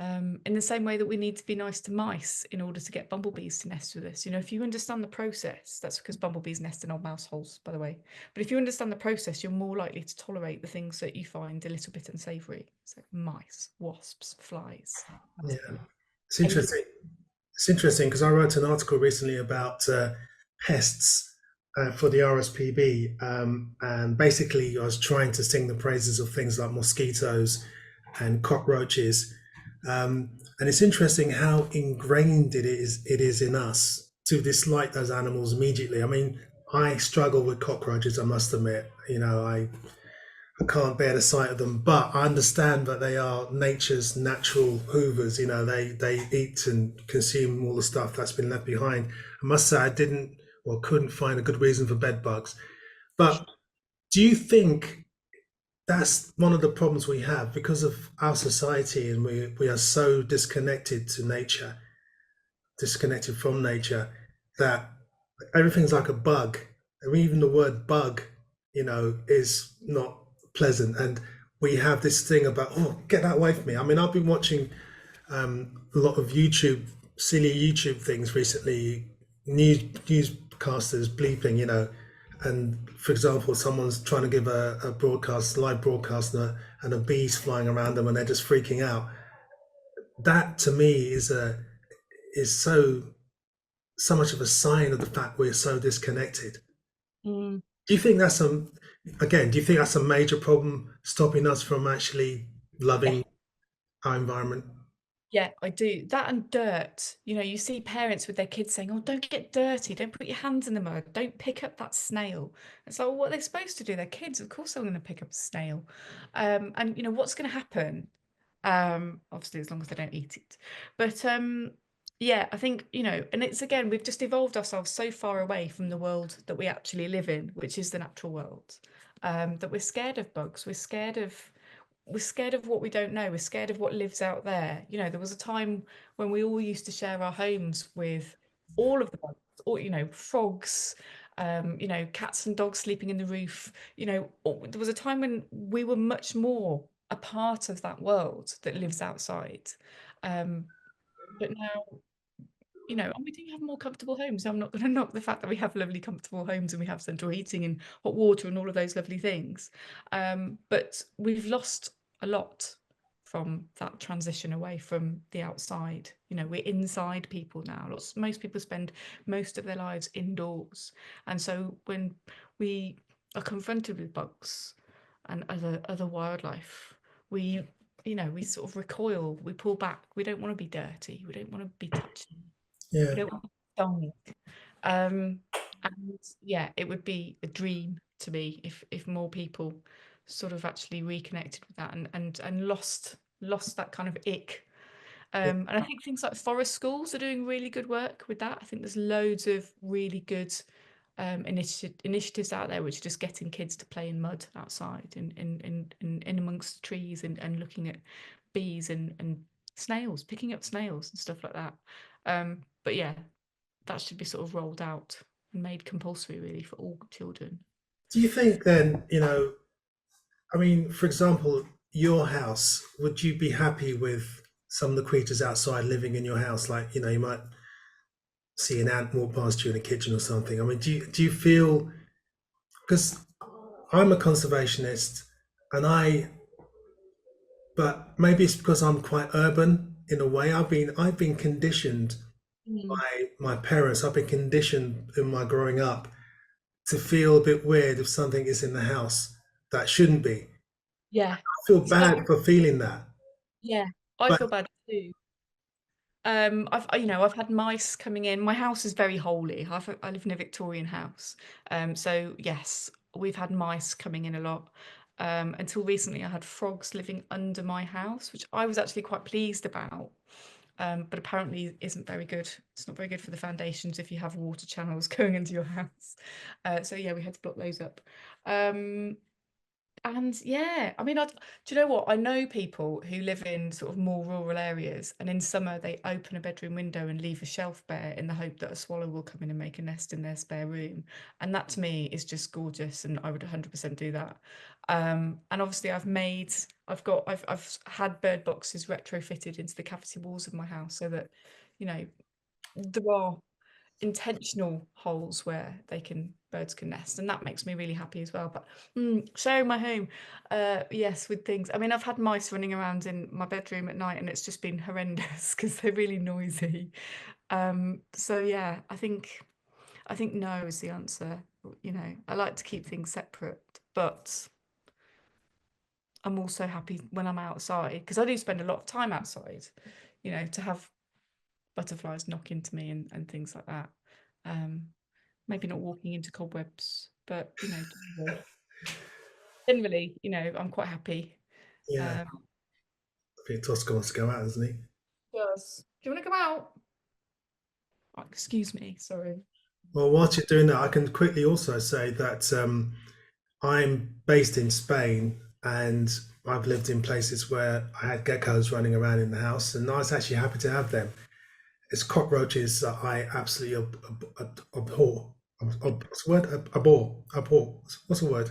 In the same way that we need to be nice to mice in order to get bumblebees to nest with us. If you understand the process, that's because bumblebees nest in old mouse holes, by the way. But if you understand the process, you're more likely to tolerate the things that you find a little bit unsavory. So mice, wasps, flies, Yeah, caterpillars, it's anything. interesting. It's interesting because I wrote an article recently about pests for the RSPB, and basically I was trying to sing the praises of things like mosquitoes and cockroaches. And it's interesting how ingrained it is in us to dislike those animals immediately. I mean, I struggle with cockroaches, I must admit. I can't bear the sight of them, but I understand that they are nature's natural hoovers. They eat and consume all the stuff that's been left behind. I must say, I didn't or couldn't find a good reason for bed bugs. But do you think that's one of the problems we have because of our society, and we are so disconnected to nature, disconnected from nature, that everything's like a bug. I mean, even the word bug, is not pleasant. And we have this thing about, oh, get that away from me. I mean, I've been watching a lot of silly YouTube things recently, newscasters bleeping, and for example, someone's trying to give a live broadcast, and a bee's flying around them, and they're just freaking out. That to me is so much of a sign of the fact we're so disconnected. Mm. Do you think that's do you think that's a major problem stopping us from actually Yeah. loving our environment? Yeah, I do. That and dirt. You see parents with their kids saying, "Oh, don't get dirty. Don't put your hands in the mud. Don't pick up that snail." It's like, well, what are they supposed to do? They're kids. Of course they're going to pick up a snail. And what's going to happen? Obviously, as long as they don't eat it. But yeah, I think, and it's again, we've just evolved ourselves so far away from the world that we actually live in, which is the natural world, that we're scared of bugs. We're scared of what we don't know. We're scared of what lives out there. There was a time when we all used to share our homes with all of the bugs, or frogs, cats and dogs sleeping in the roof. There was a time when we were much more a part of that world that lives outside. Um, but now, and we do have more comfortable homes. So I'm not going to knock the fact that we have lovely, comfortable homes and we have central heating and hot water and all of those lovely things. But we've lost a lot from that transition away from the outside. We're inside people now. Most people spend most of their lives indoors. And so when we are confronted with bugs and other wildlife, we sort of recoil, we pull back. We don't want to be dirty. We don't want to be touched. We Yeah, don't want song. Um, and yeah, it would be a dream to me if more people sort of actually reconnected with that and lost that kind of ick. yeah, And I think things like forest schools are doing really good work with that. I think there's loads of really good initiatives out there which are just getting kids to play in mud outside in amongst the trees and looking at bees and snails, picking up snails and stuff like that. But yeah, that should be sort of rolled out and made compulsory really for all children. do you think then, I mean, for example, your house, would you be happy with some of the creatures outside living in your house? Like, you might see an ant walk past you in the kitchen or something. I mean, do you feel, because I'm a conservationist, and but maybe it's because I'm quite urban in a way. I've been conditioned Mm. by my parents. I've been conditioned in my growing up to feel a bit weird if something is in the house that shouldn't be. Yeah. I feel See that? bad for feeling that. Yeah, I But feel bad too. I've had mice coming in. My house is very holy. I live in a Victorian house. So yes, we've had mice coming in a lot. Until recently, I had frogs living under my house, which I was actually quite pleased about. But apparently isn't very good. It's not very good for the foundations if you have water channels going into your house. So yeah, we had to block those up. Um, and yeah, I mean, do you know what? I know people who live in sort of more rural areas, and in summer they open a bedroom window and leave a shelf bare in the hope that a swallow will come in and make a nest in their spare room. And that to me is just gorgeous, and I would 100% do that. And obviously, I've had bird boxes retrofitted into the cavity walls of my house so that, you know, there are intentional holes where birds can nest, and that makes me really happy as well. But sharing my home, yes, with things. I mean, I've had mice running around in my bedroom at night, and it's just been horrendous because they're really noisy. So yeah, I think no is the answer. I like to keep things separate, but I'm also happy when I'm outside because I do spend a lot of time outside. To have butterflies knock into me and things like that. Um, Maybe not walking into cobwebs, but generally, I'm quite happy. Yeah, Um, I think Tosca wants to go out, doesn't he? Does. Do you want to go out? Oh, excuse me, sorry. Well, whilst you're doing that, I can quickly also say that I'm based in Spain and I've lived in places where I had geckos running around in the house, and I was actually happy to have them. It's cockroaches that I absolutely abhor. What's the word? Abhor. Abhor. What's the word?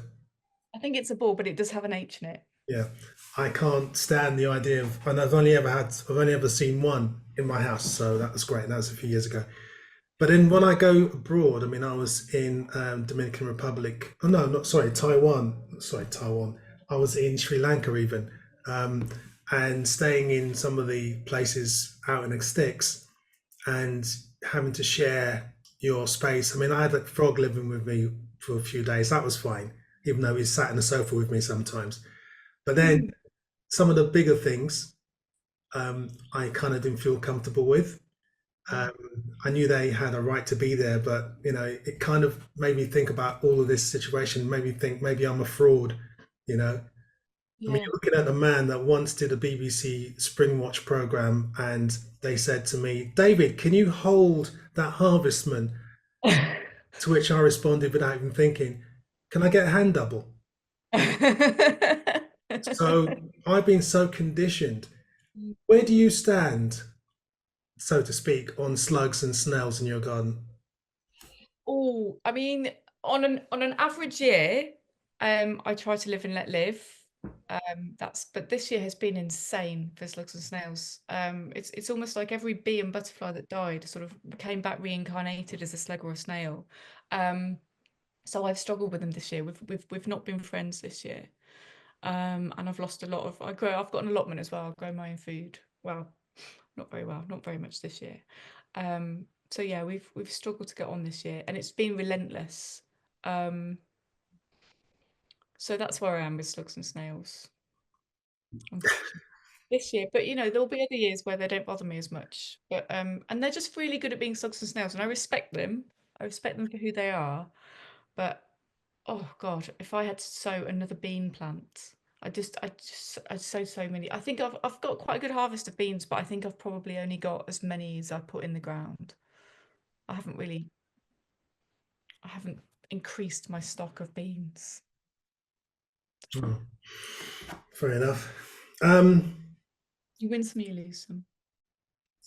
I think it's a ball, but it does have an H in it. Yeah, I can't stand the idea of, and I've only ever seen one in my house, so that was great. That was a few years ago. But then when I go abroad, I mean, I was in Dominican Republic. Oh no, not sorry, Taiwan. Sorry, Taiwan. I was in Sri Lanka even, um, and staying in some of the places out in the sticks, and having to share your space. I mean, I had a frog living with me for a few days. That was fine, even though he sat in the sofa with me sometimes. But then Mm. some of the bigger things, I kind of didn't feel comfortable with. Yeah. Um, I knew they had a right to be there, but it kind of made me think about all of this situation. Made me think maybe I'm a fraud. You know, I mean, Yeah. you're looking at the man that once did a BBC Spring Watch program, and they said to me, "David, can you hold that harvestman?" To which I responded without even thinking, "Can I get a hand double?" So I've been so conditioned. Where do you stand, so to speak, on slugs and snails in your garden? Oh, I mean, on an average year, I try to live and let live. But this year has been insane for slugs and snails. It's almost like every bee and butterfly that died sort of came back reincarnated as a slug or a snail. Um, so I've struggled with them this year. We've not been friends this year. And I've lost a lot of. I've got an allotment as well. I grow my own food. Well, not very well, not very much this year. So yeah, we've struggled to get on this year, and it's been relentless. Um, so that's where I am with slugs and snails, unfortunately. This year, but there'll be other years where they don't bother me as much. But and they're just really good at being slugs and snails, and I respect them. I respect them for who they are. But oh God, if I had to sow another bean plant, I sow so many. I think I've got quite a good harvest of beans, but I think I've probably only got as many as I put in the ground. I haven't really, I haven't increased my stock of beans. Oh, fair enough. Um, You win some, you lose some.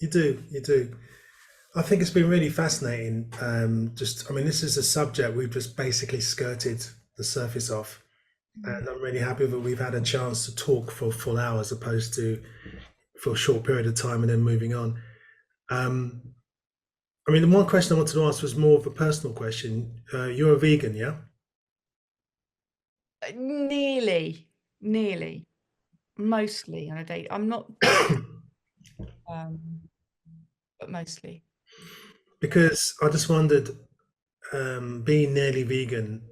you do, you do. I think it's been really fascinating. I mean, this is a subject we've just basically skirted the surface of, Mm. and I'm really happy that we've had a chance to talk for a full hour as opposed to for a short period of time and then moving on. Um, I mean, the one question I wanted to ask was more of a personal question. You're a vegan, yeah? Nearly, nearly, mostly on a date. I'm not vegan, um, but mostly. Because I just wondered, being nearly vegan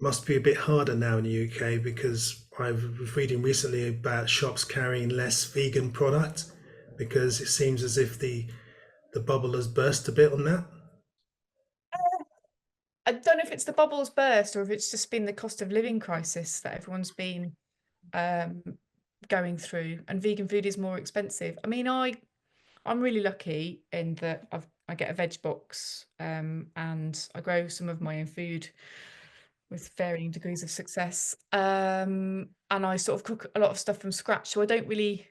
must be a bit harder now in the UK because I was reading recently about shops carrying less vegan product because it seems as if the bubble has burst a bit on that. I don't know if it's the bubbles burst or if it's just been the cost of living crisis that everyone's been um, going through, and vegan food is more expensive. I mean, I'm really lucky in that I get a veg box, and I grow some of my own food with varying degrees of success. And I sort of cook a lot of stuff from scratch, so I don't really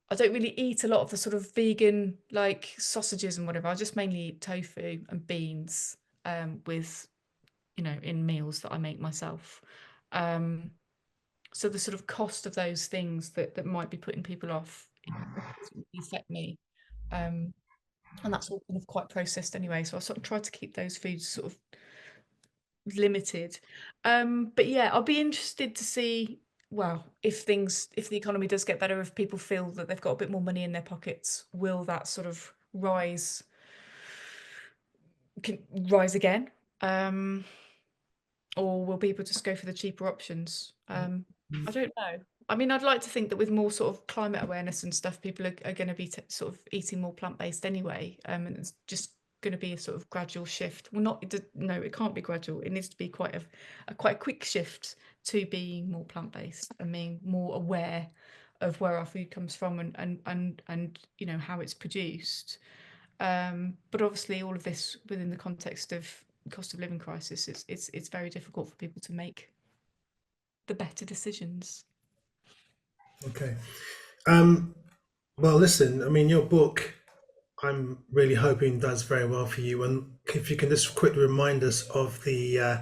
eat a lot of the sort of vegan like sausages and whatever. I just mainly eat tofu and beans, with in meals that I make myself. Um, so the sort of cost of those things that might be putting people off, doesn't really affect me. Um, and that's all kind of quite processed anyway. So I sort of try to keep those foods sort of limited. But yeah, I'll be interested to see, well, if the economy does get better, if people feel that they've got a bit more money in their pockets, will that sort of rise again? Um, or will people just go for the cheaper options? I don't know. I mean, I'd like to think that with more sort of climate awareness and stuff, people are going to be sort of eating more plant-based anyway, and it's just going to be a sort of gradual shift. Well, no, it can't be gradual. It needs to be quite a quick shift to being more plant-based and being more aware of where our food comes from and how it's produced. But obviously, all of this within the context of cost of living crisis, it's very difficult for people to make the better decisions. Okay. Um, well, listen, I mean, your book, I'm really hoping does very well for you. And if you can just quickly remind us of the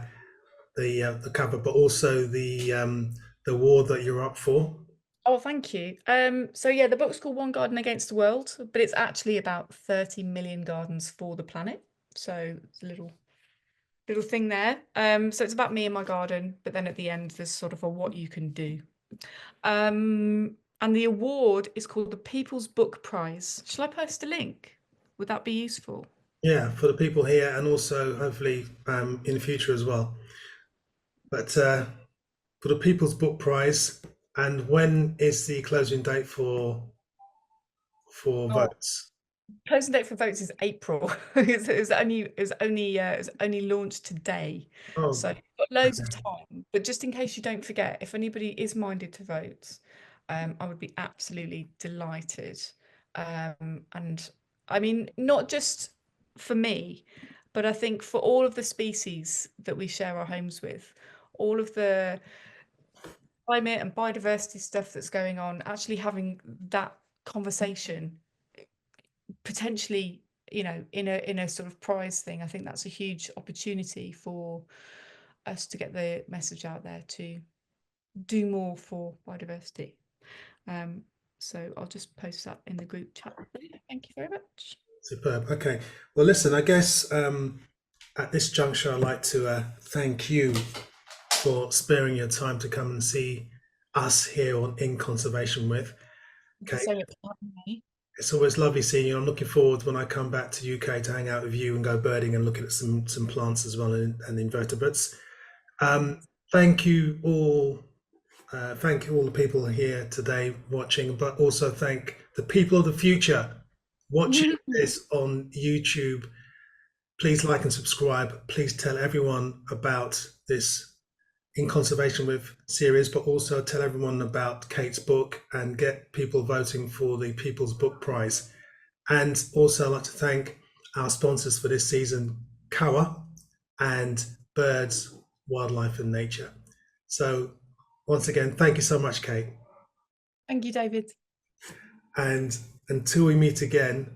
cover, but also the award that you're up for. Oh, thank you. So yeah, the book's called One Garden Against the World, but it's actually about 30 million gardens for the planet. So it's a little thing there. So it's about me and my garden, but then at the end there's sort of a what you can do. And the award is called the People's Book Prize. Shall I post a link? Would that be useful? Yeah, for the people here and also hopefully in the future as well. But for the People's Book Prize, and when is the closing date for Oh, votes? closing date for votes is April. It was only launched today, Oh, so you've got loads of okay. time. But just in case you don't forget, if anybody is minded to vote, I would be absolutely delighted. And I mean, not just for me, but I think for all of the species that we share our homes with, all of the climate and biodiversity stuff that's going on, actually having that conversation potentially, in a sort of prize thing, I think that's a huge opportunity for us to get the message out there to do more for biodiversity. Um, so I'll just post that in the group chat. Thank you very much. Superb. Okay. Well, listen, I guess at this juncture, I'd like to thank you for sparing your time to come and see us here on In Conservation with. Thank you Okay. so much for having me. It's always lovely seeing you. I'm looking forward when I come back to UK to hang out with you and go birding and looking at some plants as well and invertebrates. Um, thank you all. Thank you all the people here today watching, but also thank the people of the future watching this on YouTube. Please like and subscribe. Please tell everyone about this In Conservation with series, but also tell everyone about Kate's book and get people voting for the People's Book Prize. And also I'd like to thank our sponsors for this season, Kawa and Birds, Wildlife and Nature. So once again, thank you so much, Kate. Thank you, David. And until we meet again,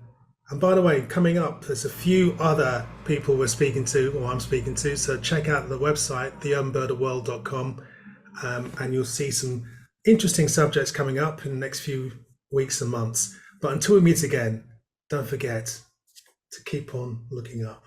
and by the way, coming up, there's a few other people we're speaking to, or I'm speaking to. So check out the website, theunbirdofworld.com, and you'll see some interesting subjects coming up in the next few weeks and months. But until we meet again, don't forget to keep on looking up.